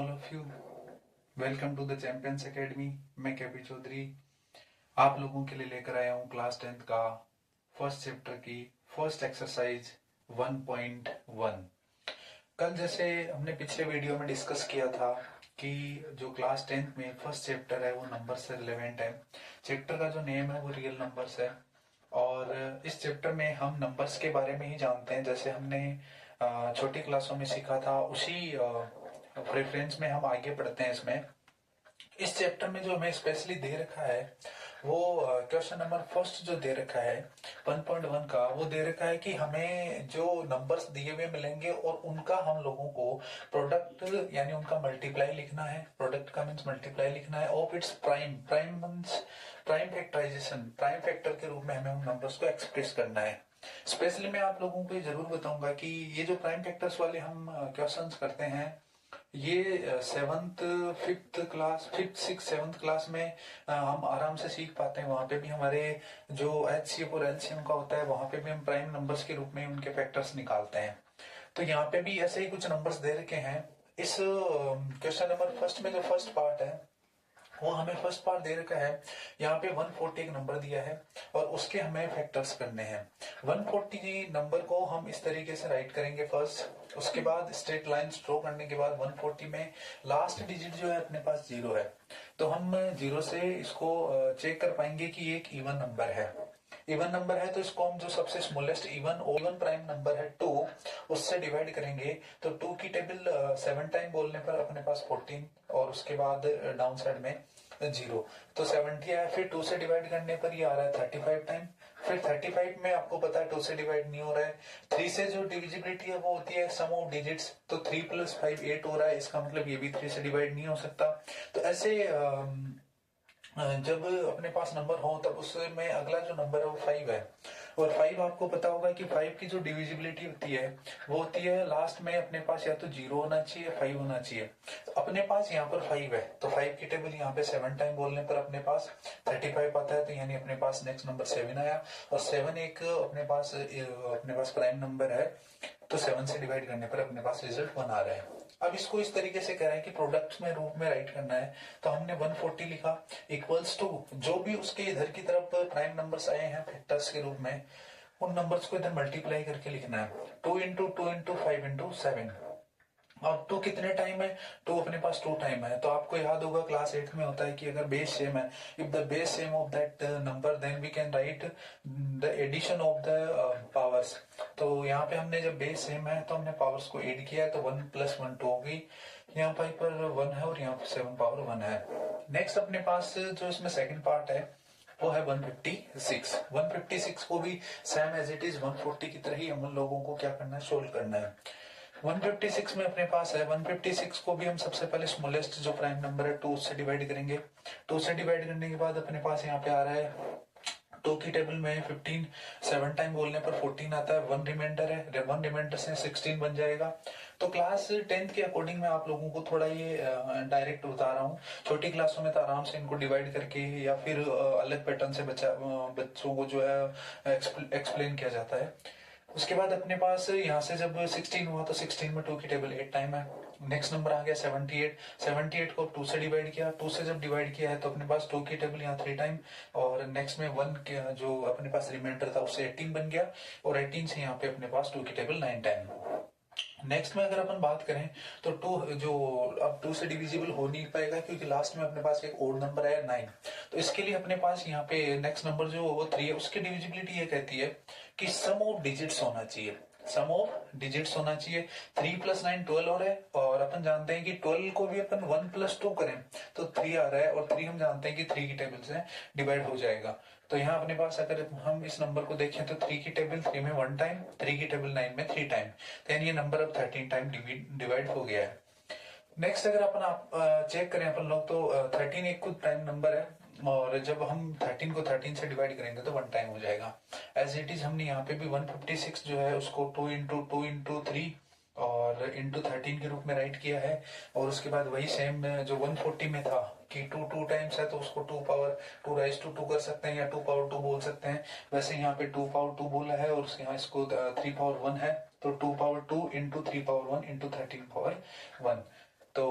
All of you. Welcome to the Champions Academy. मैं KP Chaudhary आप लोगों के लिए लेकर आया हूँ क्लास 10th का फर्स्ट चैप्टर की फर्स्ट एक्सरसाइज 1.1। कल जैसे हमने पिछले वीडियो में डिस्कस किया था कि जो क्लास 10th में फर्स्ट चैप्टर है वो नंबर से रिलेवेंट है। चैप्टर का जो नेम है वो रियल नंबर्स है और इस चैप्टर में हम नंबर्स के बारे में ही जानते हैं। जैसे हमने छोटी क्लासों में सीखा था उसी प्रेफरेंस में हम आगे बढ़ते हैं। इसमें इस चैप्टर में जो हमें स्पेशली दे रखा है वो क्वेश्चन नंबर फर्स्ट जो दे रखा है 1.1 का, वो दे रखा है कि हमें जो नंबर्स दिए हुए मिलेंगे और उनका हम लोगों को प्रोडक्ट यानी उनका मल्टीप्लाई लिखना है। प्रोडक्ट का मीन्स मल्टीप्लाई लिखना है of its prime. Prime means prime factorisation, prime factor के रूप में हमें उन नंबर्स को एक्सप्रेस करना है। स्पेशली मैं आप लोगों को ये जरूर बताऊंगा कि ये जो प्राइम फैक्टर्स वाले हम क्वेश्चंस करते हैं ये seventh fifth six seventh class में हम आराम से सीख पाते हैं। वहां पे भी हमारे जो एचसीएफ और एलसीएम का होता है वहां पे भी हम प्राइम नंबर्स के रूप में उनके फैक्टर्स निकालते हैं। तो यहाँ पे भी ऐसे ही कुछ नंबर्स दे रखे हैं। इस क्वेश्चन नंबर फर्स्ट में जो फर्स्ट पार्ट है वो हमें फर्स्ट पार्ट दे रखा है। यहाँ पे 140 एक नंबर दिया है और उसके हमें फैक्टर्स करने हैं। 140 नंबर को हम इस तरीके से राइट करेंगे फर्स्ट, उसके बाद स्ट्रेट लाइंस ड्रॉ करने के बाद 140 में लास्ट डिजिट जो है अपने पास 0 है, तो हम 0 से इसको चेक कर पाएंगे कि ये एक इवन नंबर है। इवन नंबर है तो इसको हम जो सबसे स्मॉलेस्ट इवन प्राइम नंबर है 2 उससे डिवाइड करेंगे। तो 2 की टेबल 7 टाइम बोलने पर अपने पास 14 और उसके बाद डाउन साइड में 0, तो 70 आया। फिर 2 से डिवाइड करने पर ये आ रहा है 35 टाइम। फिर 35 में आपको पता है 2 से डिवाइड नहीं हो रहा है। 3 से जो डिविजिबिलिटी है वो होती है सम ऑफ डिजिट्स, तो 3 + 5 8 हो रहा है। इसका मतलब ये भी 3 से डिवाइड नहीं हो सकता। तो ऐसे जब अपने पास नंबर हो तब उसमें अगला जो नंबर है वो 5 है। और 5 आपको पता होगा कि 5 की जो डिविजिबिलिटी होती है वो होती है लास्ट में अपने पास या तो 0 होना चाहिए या 5 होना चाहिए। तो अपने पास यहाँ पर 5 है तो 5 की टेबल यहाँ पे 7 टाइम बोलने पर अपने पास 35 आता है। तो यानी अपने पास नेक्स्ट नंबर 7 आया और 7 एक अपने पास प्राइम नंबर है, तो 7 से डिवाइड करने पर अपने पास रिजल्ट 1 आ रहा है। अब इसको इस तरीके से कह रहे हैं कि प्रोडक्ट में रूप में राइट करना है। तो हमने 140 लिखा इक्वल्स टू जो भी उसके इधर की तरफ प्राइम नंबर्स आए हैं फैक्टर्स के रूप में उन नंबर्स को इधर मल्टीप्लाई करके लिखना है। 2 इंटू 2 इंटू 5 इंटू 7। अब 2 कितने टाइम है? 2 अपने पास 2 टाइम है। तो आपको याद होगा क्लास 8 में होता है कि अगर बेस सेम है, if the base same of that number then we can write the addition of the powers. तो यहाँ पे हमने जब बेस सेम है तो हमने पावर्स को ऐड किया है, तो 1 + 1 2 हो गई। यहाँ पर 1 है और यहाँ पर 7 पावर 1 है। नेक्स्ट अपने पास जो इसमें सेकंड पार्ट है वो है 156। 156 को भी सेम एज इट इज 140 की तरह ही हम लोगों को क्या करना है, सोल्व करना है। 156 में अपने पास है 156 को भी हम सबसे पहले स्मॉलेस्ट जो प्राइम नंबर है 2 से डिवाइड करेंगे। 2 से डिवाइड करने के बाद अपने पास यहाँ पे आ रहा है 2 की टेबल में 15 7 टाइम बोलने पर 14 आता है। 1 रिमाइंडर है, 1 रिमाइंडर से 16 बन जाएगा। तो क्लास 10th के अकॉर्डिंग मैं आप लोगों को थोड़ा ये डायरेक्ट बता रहा हूँ। छोटी क्लासों में तो आराम से इनको डिवाइड करके या फिर अलग पैटर्न से बच्चों को जो है एक्सप्लेन किया जाता है। उसके बाद अपने पास यहाँ से जब 16 हुआ तो 16 में 2 की टेबल 8 टाइम है। नेक्स्ट नंबर आ गया 78। 78 को 2 से डिवाइड किया, 2 से जब डिवाइड किया है तो अपने पास 2 की टेबल यहाँ 3 टाइम और नेक्स्ट में 1 जो अपने पास रिमाइंडर था उससे 18 बन गया और 18 से यहाँ पे अपने पास 2 की टेबल 9 टाइम। नेक्स्ट में अगर अपन बात करें तो 2 जो अब 2 से डिविजिबल हो नहीं पाएगा क्योंकि लास्ट में अपने पास एक ओड नंबर है 9। तो इसके लिए अपने पास यहाँ पे नेक्स्ट नंबर जो वो 3 है उसकी डिविजिबिलिटी ये कहती है कि सम ऑफ डिजिट्स होना चाहिए। सम ऑफ डिजिट्स होना चाहिए। 3 + 9 12 हो रहा है और अपन जानते हैं कि 12 को भी अपन 1 + 2 करें तो 3 आ रहा है और 3 हम जानते हैं कि 3 की टेबल से डिवाइड हो जाएगा। तो यहाँ अपने पास अगर हम इस नंबर को देखें तो 3 की टेबल 3 में 1 टाइम, 3 की टेबल 9 में 3 टाइम, तो यानी ये नंबर अब 13 टाइम डिवाइड हो गया है। नेक्स्ट अगर अपन आप चेक करें अपन लोग तो 13 एक खुद प्राइम नंबर है और जब हम 13 को 13 से डिवाइड करेंगे तो 1 टाइम हो जाएगा। एज इट इज हमने यहाँ पे भी 156 जो है उसको 2 इंटू 2 इंटू 3 और इंटू 13 के रूप में राइट किया है। और उसके बाद वही सेम जो 140 में था कि 2 टाइम्स है तो उसको 2 पावर 2 राइज टू 2 कर सकते हैं या 2 पावर 2 बोल सकते हैं। वैसे यहाँ पे 2 पावर 2 बोला है और यहाँ इसको 3 पावर 1 है तो 2 power 2 into 3 power 1 into 13 power 1। तो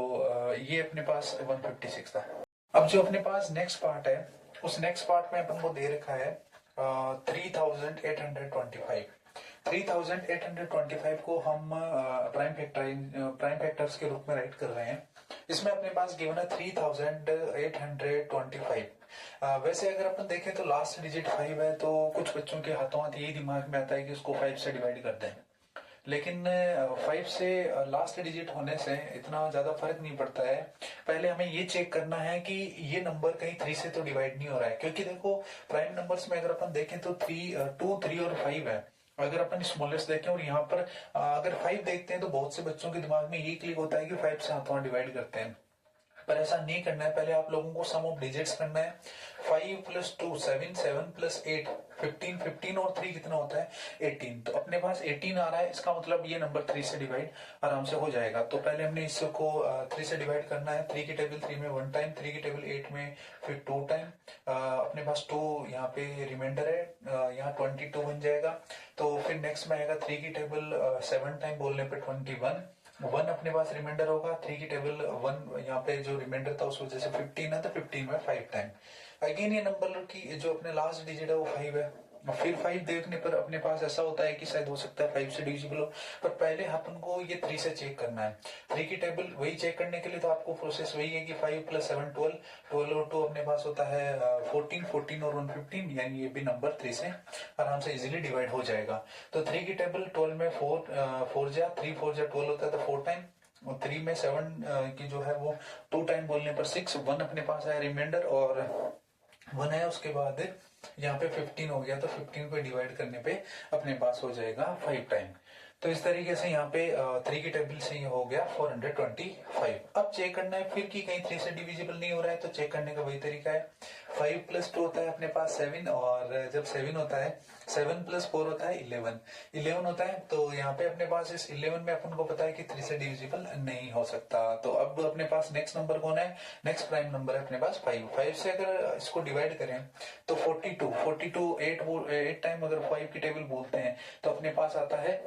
ये अपने पास 156 था। अब जो अपने पास नेक्स्ट पार्ट है, उस नेक्स्ट पार्ट में अपन को दे रखा है 3825। 3825 को हम प्राइम फैक्टर्स के रूप में राइट कर रहे हैं। इसमें अपने पास गिवन है 3825। वैसे अगर अपन देखें तो लास्ट डिजिट 5 है, तो कुछ बच्चों के हाथों हाथ यही दिमाग में आता है कि उसको 5 से डिवाइड कर दें, लेकिन 5 से लास्ट डिजिट होने से इतना ज्यादा फर्क नहीं पड़ता है। पहले हमें ये चेक करना है कि ये नंबर कहीं 3 से तो डिवाइड नहीं हो रहा है, क्योंकि देखो प्राइम नंबर्स में अगर अपन देखें तो 2, 3 और 5 है। अगर अपन स्मॉलेस्ट देखें और यहाँ पर अगर 5 देखते हैं तो बहुत से बच्चों के दिमाग में ये क्लिक होता है कि 5 से हाथों डिवाइड करते हैं, पर ऐसा नहीं करना है। पहले आप लोगों को सम ऑफ डिजिट्स करना है। 5 + 2 7, 7 + 8 15, 15 और 3 कितना होता है 18। तो अपने पास 18 आ रहा है, इसका मतलब ये नंबर 3 से डिवाइड आराम से हो जाएगा। तो पहले हमने इसको 3 से डिवाइड करना है। 3 की टेबल 3 में 1 टाइम, 3 की टेबल 8 में फिर 2 टाइम। अपने पास 2 यहाँ पे रिमाइंडर है, यहाँ 22 बन जाएगा। तो फिर नेक्स्ट में आएगा 3 की टेबल 7 टाइम बोलने पे 21। 1 अपने पास रिमाइंडर होगा। 3 की टेबल 1 यहाँ पे जो रिमाइंडर था उस वजह से 15 है, तो 15 में 5 टाइम। अगेन ये नंबर की जो अपने लास्ट डिजिट है वो 5 है। फिर 5 देखने पर अपने पास ऐसा होता है कि शायद हो सकता है 5 से डिविजिबल हो, पर पहले अपन को ये 3 से चेक करना है। 3 की टेबल वही चेक करने के लिए तो आपको प्रोसेस वही है कि 5 + 7 12, 12 और 2 अपने पास होता है 14, 14 और 1 15, यानी ये भी नंबर 3 से आराम से इजीली डिवाइड हो जाएगा। तो 3 की टेबल 12 में 4 जा 3 4 जा 12 होता है, तो 4 टाइम। और 3 में 7 की जो है वो 2 टाइम बोलने पर 6। 1 अपने पास है रिमाइंडर और 1 है, उसके बाद यहाँ पे 15 हो गया, तो 15 को डिवाइड करने पे अपने पास हो जाएगा 5 टाइम। तो इस तरीके से यहाँ पे 3 की टेबल से ये हो गया 425। अब चेक करना है फिर कि कहीं 3 से डिविजिबल नहीं हो रहा है, तो चेक करने का वही तरीका है। 5 + 2 होता है अपने पास 7, और जब 7 होता है 7 + 4 होता है 11 होता है। तो यहाँ पे अपने पास इस 11 में अपन को पता है कि 3 से डिविजिबल नहीं हो सकता। तो अब अपने पास नेक्स्ट नंबर कौन है, नेक्स्ट प्राइम नंबर है अपने पास 5। 5 से अगर इसको डिवाइड करें तो 42 8 टाइम अगर 5 की टेबल बोलते हैं तो अपने पास आता है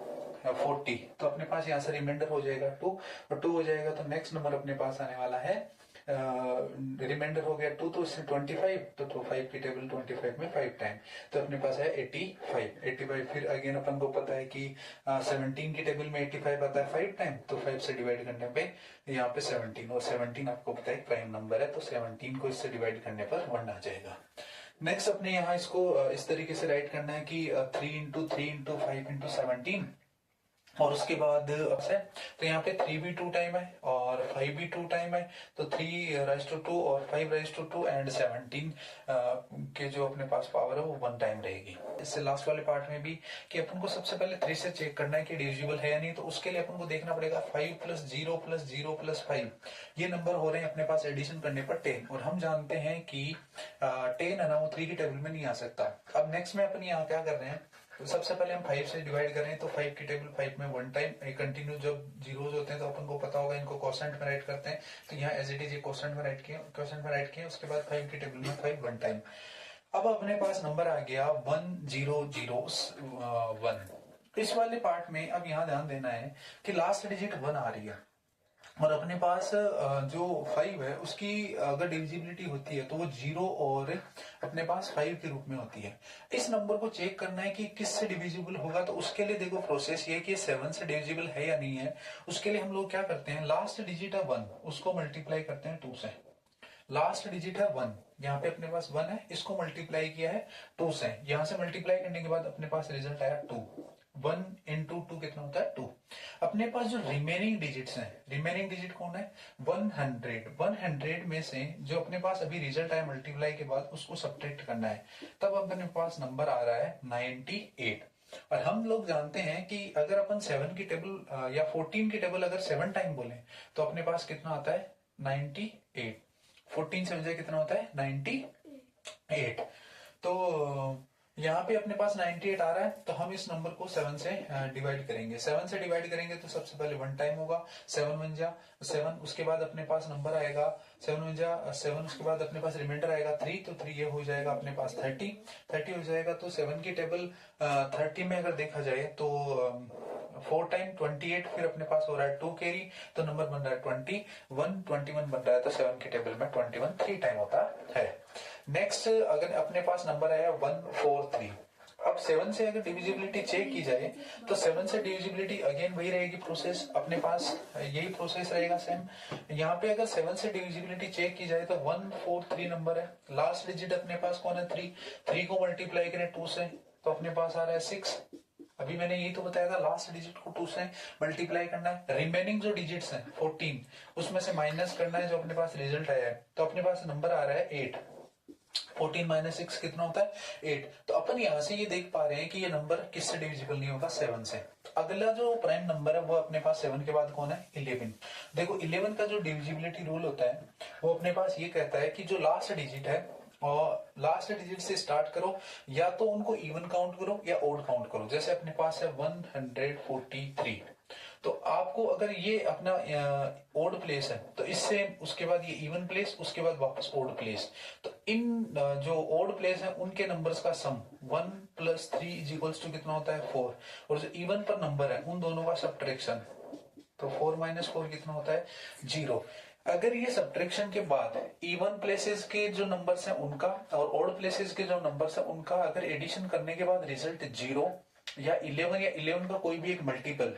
40। तो अपने पास यहाँ से रिमाइंडर हो जाएगा 2, और 2 हो जाएगा तो नेक्स्ट नंबर अपने पास आने वाला है रिमाइंडर हो गया 2, तो इससे 25। तो 5 की टेबल 25 में 5 टाइम, तो अपने पास है 85। फिर अगेन अपन को पता है कि 17 की टेबल में 85 आता है 5 टाइम, तो 5 से डिवाइड करने पे यहाँ पे 17, और 17 आपको पता है प्राइम नंबर है, तो 17 को इससे डिवाइड करने पर 1 आ जाएगा। नेक्स्ट अपने यहाँ इसको इस तरीके से राइट करना है कि 3 × 3 × 5 × 17, और उसके बाद से तो यहाँ पे 3 भी 2 टाइम है और 5 भी 2 टाइम है, तो 3⁻2 और 5⁻2 एंड 17 के जो अपने पास पावर है वो 1 टाइम रहेगी। इससे लास्ट वाले पार्ट में भी कि अपन को सबसे पहले 3 से चेक करना है कि डिविजिबल है या नहीं, तो उसके लिए अपन को देखना पड़ेगा 5 + 0 + 0 + 5 ये नंबर हो रहे हैं अपने पास एडिशन करने पर 10, और हम जानते हैं कि 10 है ना वो 3 की टेबल में नहीं आ सकता। अब नेक्स्ट में अपन यहाँ क्या कर रहे हैं, तो सबसे पहले हम 5 से डिवाइड करें, तो 5 की टेबल 5 में 1 टाइम। कंटिन्यू जब जीरोज होते हैं तो अपन को पता होगा इनको क्वोशंट में राइट करते हैं, तो यहाँ एज इट इज क्वोशंट में राइट किए। उसके बाद 5 की टेबल में 5 1 टाइम। अब अपने पास नंबर आ गया 1001। इस वाले पार्ट में अब यहाँ ध्यान देना है कि लास्ट डिजिट 1 आ रही है, और अपने पास जो 5 है उसकी अगर डिविजिबिलिटी होती है तो वो 0 और अपने पास 5 के रूप में होती है। इस नंबर को चेक करना है कि किस से डिविजिबल होगा, तो उसके लिए देखो प्रोसेस ये कि 7 से डिविजिबल है या नहीं है। उसके लिए हम लोग क्या करते हैं, लास्ट डिजिट है 1, उसको मल्टीप्लाई करते हैं 2 से। लास्ट डिजिट है 1, यहाँ पे अपने पास 1 है, इसको मल्टीप्लाई किया है 2 से। यहां से मल्टीप्लाई करने के बाद अपने पास रिजल्ट आया 2। 1 × 2 कितना होता है 2। अपने पास जो रिमेनिंग डिजिट्स हैं, रिमेनिंग डिजिट कौन है 100। 100 में से जो अपने पास अभी रिजल्ट आया मल्टीप्लाई के बाद उसको सब्ट्रैक्ट करना है, तब अपने पास नंबर आ रहा है 98। और हम लोग जानते हैं कि अगर अपन 7 की टेबल या 14 की टेबल अगर 7 टाइम बोले तो अपने पास कितना आता है 98। 14 से बजाय कितना होता है 98। तो यहाँ पे अपने पास 98 आ रहा है, तो हम इस नंबर को 7 से डिवाइड करेंगे। 7 से डिवाइड करेंगे तो सबसे पहले 1 टाइम होगा, 7 1 जा 7। उसके बाद अपने पास नंबर आएगा 7 1 जा 7। उसके बाद अपने पास रिमाइंडर आएगा 3, तो 3 ये हो जाएगा अपने पास 30 हो जाएगा। तो 7 की टेबल 30 में अगर देखा जाए तो 4 टाइम 28, फिर अपने पास हो रहा है 2 कैरी, तो नंबर बन रहा है 21 बन रहा है, तो 7 की टेबल में 21 3 टाइम होता है। नेक्स्ट अगर अपने पास नंबर आया 143, अब 7 से अगर डिविजिबिलिटी चेक की जाए तो 7 से डिविजिबिलिटी अगेन वही रहेगी प्रोसेस, अपने पास यही प्रोसेस रहेगा सेम। यहाँ पे अगर 7 से डिविजिबिलिटी चेक की जाए तो 143 नंबर है, लास्ट डिजिट अपने पास कौन है 3 को मल्टीप्लाई करें 2 से तो अपने पास आ रहा है 6। अभी मैंने यही तो बताया था लास्ट डिजिट को 2 से मल्टीप्लाई करना है, रिमेनिंग जो डिजिट्स हैं 14 उसमें से माइनस करना है जो अपने पास रिजल्ट आया है, तो अपने पास नंबर आ रहा है 8। 14 माइनस 6 कितना होता है 8। तो अपन यहां से ये देख पा रहे हैं कि ये नंबर किससे डिविजिबल नहीं होगा 7 से। अगला जो प्राइम नंबर है वो अपने पास 7 के बाद कौन है 11। देखो 11 का जो डिविजिबिलिटी रूल होता है वो अपने पास ये कहता है कि जो लास्ट डिजिट है और लास्ट डिजिट से स्टार्ट करो, या तो उनको इवन काउंट करो या ओड काउंट करो। जैसे अपने पास है 143, तो आपको अगर ये अपना ओड प्लेस है तो इससे उसके बाद ये इवन प्लेस, उसके बाद वापस ओड प्लेस, तो इन जो ओड प्लेस है उनके नंबर्स का सम 1 + 3 = कितना होता है 4, और जो इवन पर नंबर है उन दोनों का सब्ट्रैक्शन, तो 4 - 4 कितना होता है 0। अगर ये सब्ट्रैक्शन के बाद इवन प्लेसेस के जो नंबर्स हैं उनका और ओड प्लेसेस के जो नंबर्स हैं उनका अगर एडिशन करने के बाद रिजल्ट 0 या 11 का कोई भी एक मल्टीपल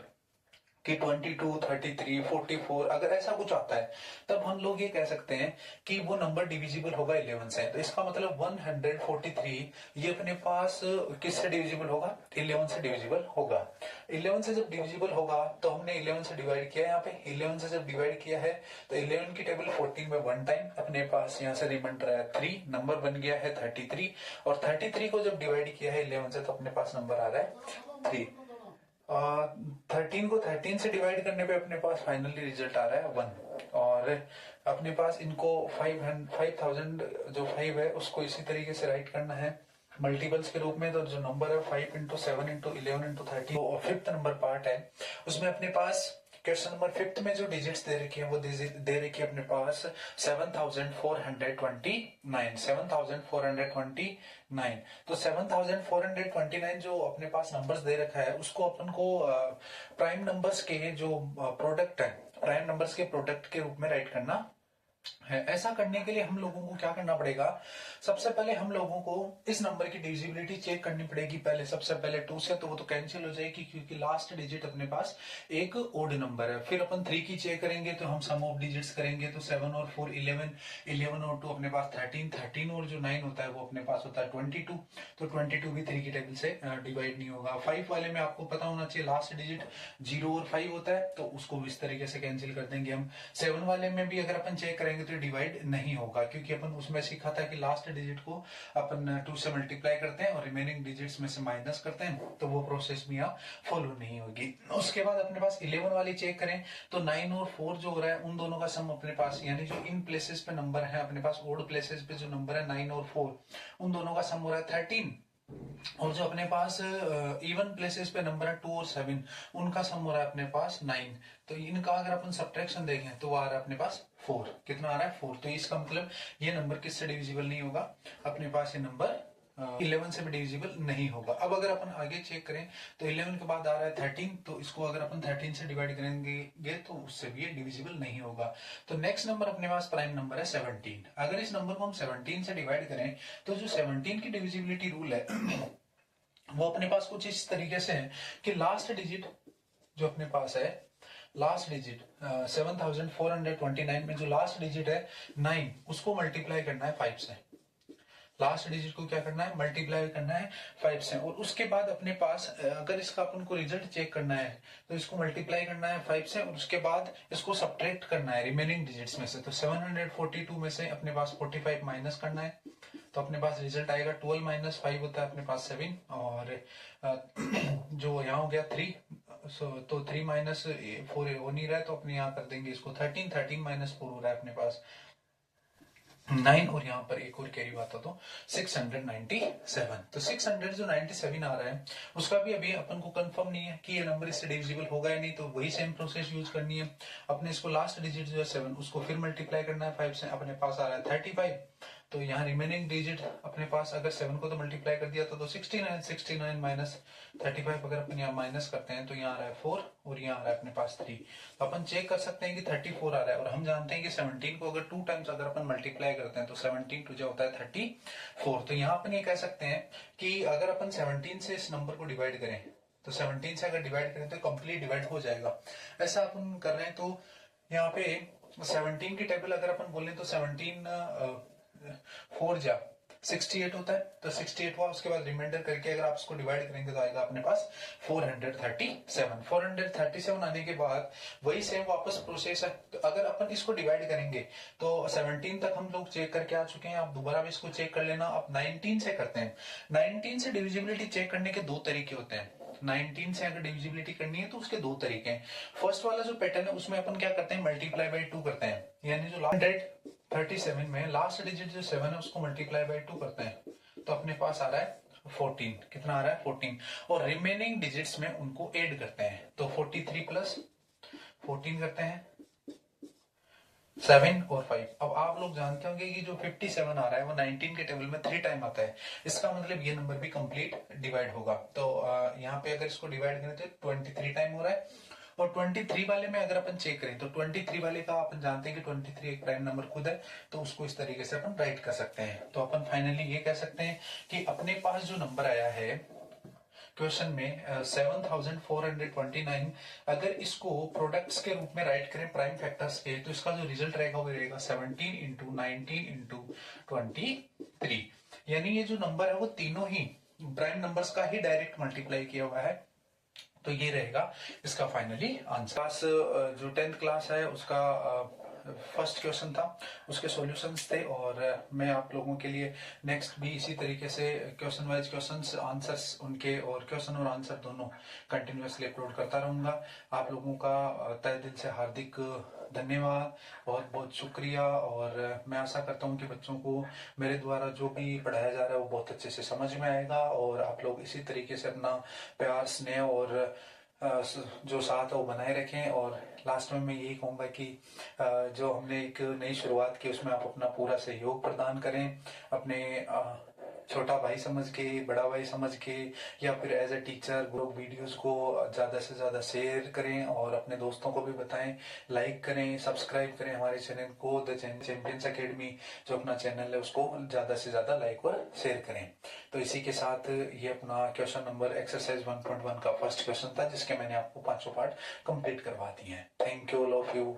कि 22, 33, 44 अगर ऐसा कुछ आता है तब हम लोग ये कह सकते हैं कि वो नंबर डिविजिबल होगा 11 से। तो इसका मतलब 143 ये अपने पास किससे डिविजिबल होगा 11 से डिविजिबल होगा। 11 से जब डिविजिबल होगा तो हमने 11 से डिवाइड किया, यहाँ पे 11 से जब डिवाइड किया है तो 11 की टेबल 14 में 1 टाइम, अपने पास यहाँ से रिमाइंडर है 3, नंबर बन गया है 33, और 33 को जब डिवाइड किया है 11 से तो अपने पास नंबर आ रहा है 3। 13 को 13 से डिवाइड करने पे अपने पास फाइनली रिजल्ट आ रहा है 1, और अपने पास इनको 5000 जो 5 है उसको इसी तरीके से राइट करना है मल्टीपल्स के रूप में। तो जो नंबर है 5 × 7 × 11 × 13, तो फिफ्थ नंबर पार्ट है उसमें अपने पास क्वेश्चन नंबर 5 में जो डिजिट्स दे रखी है वो दे रखी है अपने पास 7429, 7429। तो 7429 जो अपने पास नंबर्स दे रखा है उसको अपन को प्राइम नंबर्स के जो प्रोडक्ट है, प्राइम नंबर्स के प्रोडक्ट के रूप में राइट करना है। ऐसा करने के लिए हम लोगों को क्या करना पड़ेगा, सबसे पहले हम लोगों को इस नंबर की डिविजिबिलिटी चेक करनी पड़ेगी। पहले सबसे पहले 2 से, तो वो तो कैंसिल हो जाएगी क्योंकि लास्ट डिजिट अपने पास एक ओड नंबर है। फिर अपन 3 की चेक करेंगे तो हम सम ऑफ डिजिट्स करेंगे, तो 7 और 4 11, 11 और 2 अपने पास 13, 13 और जो 9 होता है वो अपने पास होता है 22, तो 22 भी 3 की टेबल से डिवाइड नहीं होगा। 5 वाले में आपको पता होना चाहिए लास्ट डिजिट 0 और 5 होता है, तो उसको इस तरीके से कैंसिल कर देंगे हम। 7 वाले में भी अगर अपन चेक करेंगे तो डिवाइड नहीं होगा क्योंकि अपन उसमें सीखा था कि लास्ट डिजिट को अपन 2 से मल्टीप्लाई करते हैं और रिमेनिंग डिजिट्स में से माइनस करते हैं, तो वो प्रोसेस भी यहाँ फॉलो नहीं होगी। उसके बाद अपने पास 11 वाली चेक करें तो 9 और 4 जो हो रहा है उन दोनों का सम अपने पास, यानी जो इन प्लेसेस पे नंबर है अपने पास ओड प्लेसेस पे जो नंबर है 9 और 4 उन दोनों का सम हो रहा है 13, और जो अपने पास इवन प्लेसेस पे नंबर है 2 और 7 उनका सम हो रहा है अपने पास 9। तो इनका अगर अपन सब्ट्रैक्शन देखें तो वो आ रहा है अपने पास 4। कितना आ रहा है 4। तो इसका मतलब ये नंबर किससे डिविजिबल नहीं होगा, अपने पास ये नंबर 11 से भी डिविजिबल नहीं होगा। अब अगर अपन आगे चेक करें तो 11 के बाद आ रहा है 13, तो इसको अगर अपन 13 से डिवाइड करेंगे तो उससे भी ये डिविजिबल नहीं होगा। तो नेक्स्ट नंबर अपने पास प्राइम नंबर है 17। अगर इस नंबर को हम 17 से डिवाइड करें तो जो 17 की डिविजिबिलिटी रूल है वो अपने पास कुछ इस तरीके से है कि लास्ट डिजिट जो अपने पास है, लास्ट डिजिट 7429 में जो लास्ट डिजिट है 9 उसको मल्टीप्लाई करना है 5 से। लास्ट डिजिट को क्या करना है मल्टीप्लाई करना है 5 से, और उसके बाद अपने पास अगर इसका अपन को रिजल्ट चेक करना है तो इसको मल्टीप्लाई करना है 5 से, और उसके बाद इसको सब्ट्रैक्ट करना है रिमेनिंग डिजिट्स में से। तो 742 में से अपने पास 45 माइनस करना है, तो अपने पास रिजल्ट आएगा 12 - 5 होता है अपने पास 7, और जो यहाँ हो गया 3, तो 3 - 4 हो नहीं रहा है तो अपने यहाँ कर देंगे इसको 13, 13 - 4 हो रहा है अपने पास 9, और यहाँ पर एक और कैरी हुआ था तो 697। तो 600 जो 97 आ रहा है उसका भी अभी अपन को कंफर्म नहीं है कि ये नंबर इससे डिविजिबल होगा या नहीं, तो वही सेम प्रोसेस यूज करनी है। अपने इसको लास्ट डिजिट जो है 7 उसको फिर मल्टीप्लाई करना है 5 से, अपने पास आ रहा है 35, तो यहाँ रिमेनिंग डिजिट अपने पास अगर 7 को तो मल्टीप्लाई कर दिया तो 69, 69 माइनस 35 अगर अपन यहाँ माइनस करते हैं तो यहाँ आ रहा है 4 और यहाँ आ रहा है अपने पास 3। तो अपन चेक कर सकते हैं कि 34 आ रहा है, और हम जानते हैं कि 17 को अगर 2 टाइम्स अगर अपन मल्टीप्लाई करते हैं तो 17 टू जो होता है 34। तो यहाँ अपन ये कह सकते हैं कि अगर अपन 17 से इस नंबर को डिवाइड करें तो 17 से अगर डिवाइड करें तो कंप्लीट डिवाइड हो जाएगा। ऐसा अपन कर रहे हैं तो यहाँ पे 17 की टेबल अगर अपन बोले तो 17 4 जा 68 होता है, तो 68 हुआ, उसके बाद रिमाइंडर करके अगर आप इसको डिवाइड करेंगे तो आएगा अपने पास 437 आने के बाद वही सेम वापस प्रोसेस है। तो अगर अपन इसको डिवाइड करेंगे तो 17 तक हम लोग चेक करके आ चुके हैं, आप दोबारा भी इसको चेक कर लेना। अब 19 से करते हैं। 19 से डिविजिबिलिटी चेक करने के दो तरीके होते हैं। 19 से अगर डिविजिबिलिटी करनी है तो उसके दो तरीके हैं। फर्स्ट वाला जो पैटर्न है उसमें अपन क्या करते हैं, मल्टीप्लाई बाई 2 करते हैं, यानी जो लास्ट 37 में लास्ट डिजिट जो 7 है उसको मल्टीप्लाई बाई 2 करते हैं तो अपने पास आ रहा है 14। कितना आ रहा है 14, और रिमेनिंग डिजिट्स में उनको ऐड करते हैं तो 43 प्लस 14 करते हैं 7 और 5। अब आप लोग जानते होंगे कि जो 57 आ रहा है वो 19 के टेबल में 3 टाइम आता है, इसका मतलब ये नंबर भी कंप्लीट डिवाइड होगा। तो यहाँ पे अगर इसको डिवाइड करें तो 23 टाइम हो रहा है, और 23 वाले में अगर अपन चेक करें तो 23 वाले का अपन जानते हैं कि 23 एक प्राइम नंबर खुद है, तो उसको इस तरीके से अपन राइट कर सकते हैं। तो अपन फाइनली ये कह सकते हैं कि अपने पास जो नंबर आया है क्वेश्चन में 7429, अगर इसको प्रोडक्ट्स के रूप में राइट करें प्राइम फैक्टर्स के, तो इसका जो रिजल्ट रहेगा वो रहेगा 17 इंटू 19 इंटू 23। यानी ये जो नंबर है वो तीनों ही प्राइम नंबर्स का ही डायरेक्ट मल्टीप्लाई किया हुआ है। तो ये रहेगा इसका फाइनली आंसर। क्लास जो 10th क्लास है उसका फर्स्ट क्वेश्चन था, उसके सॉल्यूशंस थे, और मैं आप लोगों के लिए नेक्स्ट भी इसी तरीके से क्वेश्चन वाइज क्वेश्चंस आंसर्स उनके और क्वेश्चन और आंसर दोनों कंटिन्यूअसली अपलोड करता रहूंगा। आप लोगों का तहे दिल से हार्दिक धन्यवाद, बहुत बहुत शुक्रिया, और मैं आशा करता हूं कि बच्चों को मेरे द्वारा जो भी पढ़ाया जा रहा है वो बहुत अच्छे से समझ में आएगा, और आप लोग इसी तरीके से अपना प्यार स्नेह और जो साथ है वो बनाए रखें। और लास्ट में मैं यही कहूंगा कि जो हमने एक नई शुरुआत की उसमें आप अपना पूरा सहयोग प्रदान करें, अपने छोटा भाई समझ के, बड़ा भाई समझ के, या फिर as a teacher group videos को ज्यादा से ज्यादा शेयर करें और अपने दोस्तों को भी बताएं, लाइक करें, सब्सक्राइब करें हमारे चैनल को द चैंपियंस अकेडमी जो अपना चैनल है उसको ज्यादा से ज्यादा लाइक और शेयर करें। तो इसी के साथ ये अपना क्वेश्चन नंबर एक्सरसाइज 1.1 का फर्स्ट क्वेश्चन था जिसके मैंने आपको 5 पार्ट कंप्लीट करवा दिए हैं। Thank you all of you.